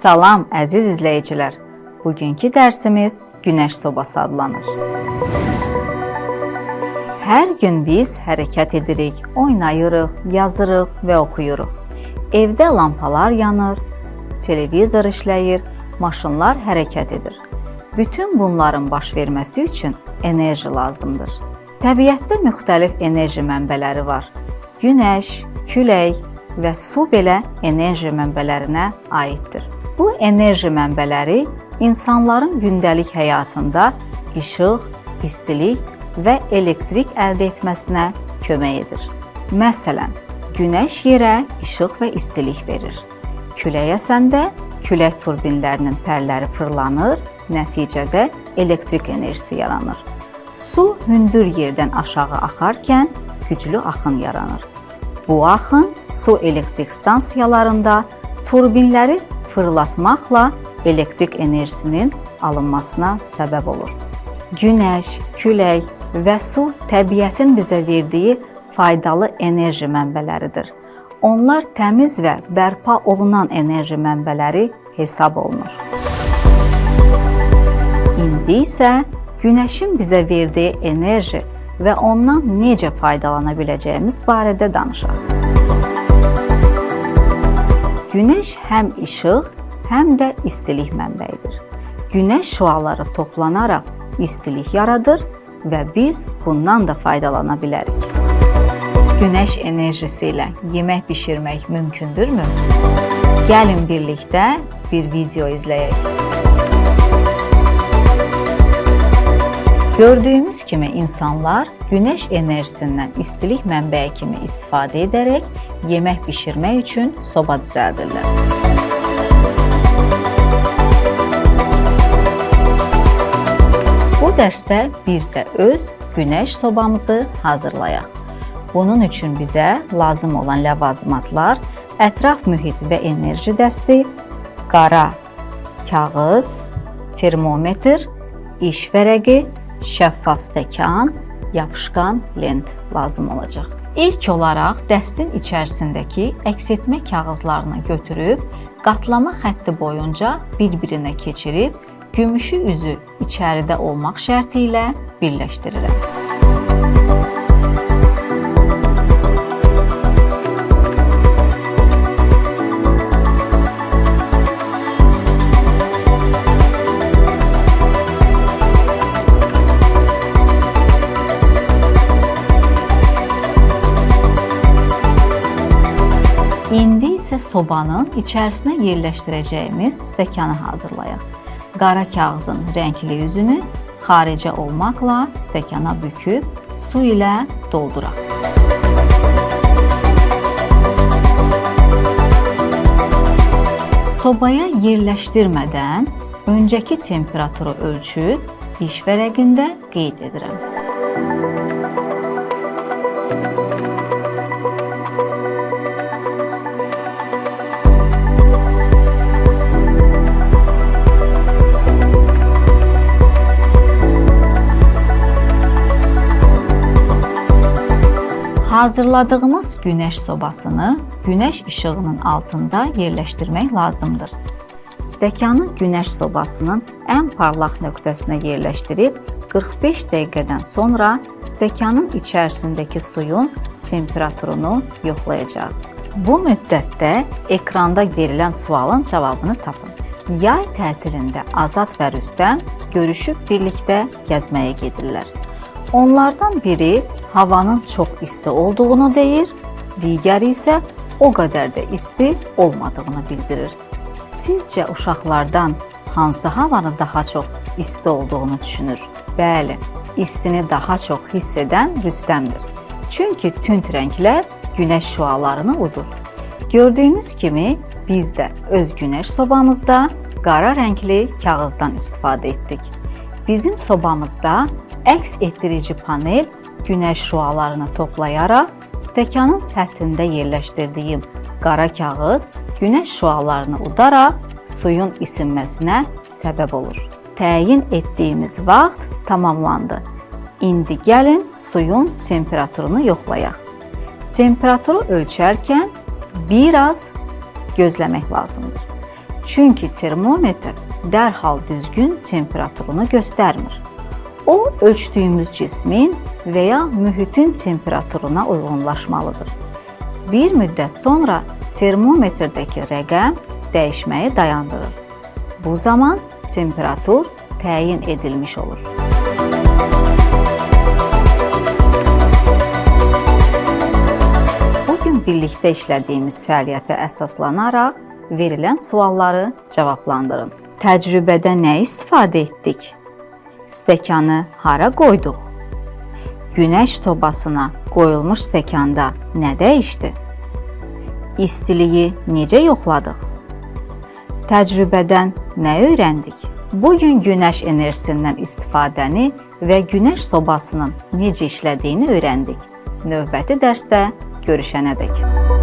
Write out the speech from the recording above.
Salam əziz izləyicilər. Bugünkü dərsimiz Günəş sobası adlanır. Hər gün biz hərəkət edirik, oynayırıq, yazırıq və oxuyuruq. Evdə lampalar yanır, televizor işləyir, maşınlar hərəkət edir. Bütün bunların baş verməsi üçün enerji lazımdır. Təbiətdə müxtəlif enerji mənbələri var. Günəş, külək və su belə enerji mənbələrinə aiddir. Bu enerji mənbələri insanların gündəlik həyatında işıq, istilik və elektrik əldə etməsinə kömək edir. Məsələn, günəş yerə işıq və istilik verir. Külək əsəndə külək turbinlərinin pərləri fırlanır, nəticədə elektrik enerjisi yaranır. Su hündür yerdən aşağı axarkən güclü axın yaranır. Bu axın su elektrik stansiyalarında turbinləri fırlatmaqla elektrik enerjisinin alınmasına səbəb olur. Günəş, külək və su təbiətin bizə verdiyi faydalı enerji mənbələridir. Onlar təmiz və bərpa olunan enerji mənbələri hesab olunur. İndi isə Günəşin bizə verdiyi enerji və ondan necə faydalana biləcəyimiz barədə danışaq. Günəş həm işıq, həm də istilik mənbəyidir. Günəş şüaları toplanaraq istilik yaradır və biz bundan da faydalana bilərik. Günəş enerjisi ilə yemək bişirmək mümkündürmü? Gəlin birlikdə bir video izləyək. Gördüyümüz kimi insanlar günəş enerjisindən istilik mənbəyi kimi istifadə edərək yemək bişirmək üçün soba düzəldirlər. Bu dərsdə biz də öz günəş sobamızı hazırlayaq. Bunun üçün bizə lazım olan ləvazimatlar ətraf mühit və enerji dəsti, qara kağız, termometr, iş vərəqi, şəffaf stəkan, yapışqan lent lazım olacaq. İlk olaraq dəstin içərisindəki əks etmə kağızlarını götürüb, qatlama xətti boyunca bir-birinə keçirib, gümüşü üzü içəridə olmaq şərti ilə birləşdirirəm. İndi isə sobanın içərisinə yerləşdirəcəyimiz stəkanı hazırlayaq. Qara kağızın rəngli yüzünü xaricə olmaqla stəkana büküb su ilə dolduraq. Sobaya yerləşdirmədən öncəki temperaturu ölçüb iş vərəqində qeyd edirəm. Hazırladığımız günəş sobasını günəş işığının altında yerləşdirmək lazımdır. Stəkanı günəş sobasının ən parlaq nöqtəsinə yerləşdirib 45 dəqiqədən sonra stəkanın içərisindəki suyun temperaturunu yoxlayacaq. Bu müddətdə ekranda verilən sualın cavabını tapın. Yay tətilində Azad və Rüstəm görüşüb birlikdə gəzməyə gedirlər. Onlardan biri havanın çox isti olduğunu deyir, digəri isə o qədər də isti olmadığını bildirir. Sizcə uşaqlardan hansı havanın daha çox isti olduğunu düşünür? Bəli, istini daha çox hiss edən Rüstəmdir. Çünki tünd rənglər günəş şüalarını udur. Gördüyünüz kimi biz də öz günəş sobamızda qara rəngli kağızdan istifadə etdik. Bizim sobamızda əks etdirici panel günəş şüalarını toplayaraq stəkanın səthində yerləşdirdiyim qara kağız günəş şüalarını udaraq suyun isinməsinə səbəb olur. Təyin etdiyimiz vaxt tamamlandı. İndi gəlin suyun temperaturunu yoxlayaq. Temperaturu ölçərkən biraz gözləmək lazımdır. Çünki termometr dərhal düzgün temperaturunu göstərmir. O, ölçdüyümüz cismin və ya mühitin temperaturuna uyğunlaşmalıdır. Bir müddət sonra termometrdəki rəqəm dəyişməyi dayandırır. Bu zaman temperatur təyin edilmiş olur. Bugün birlikdə işlədiyimiz fəaliyyətə əsaslanaraq verilən sualları cavablandırın. Təcrübədə nə istifadə etdik? Stəkanı hara qoyduq? Günəş sobasına qoyulmuş stəkanda nə dəyişdi? İstiliyi necə yoxladıq? Təcrübədən nə öyrəndik? Bugün günəş enerjisindən istifadəni və günəş sobasının necə işlədiyini öyrəndik. Növbəti dərsdə görüşənədək.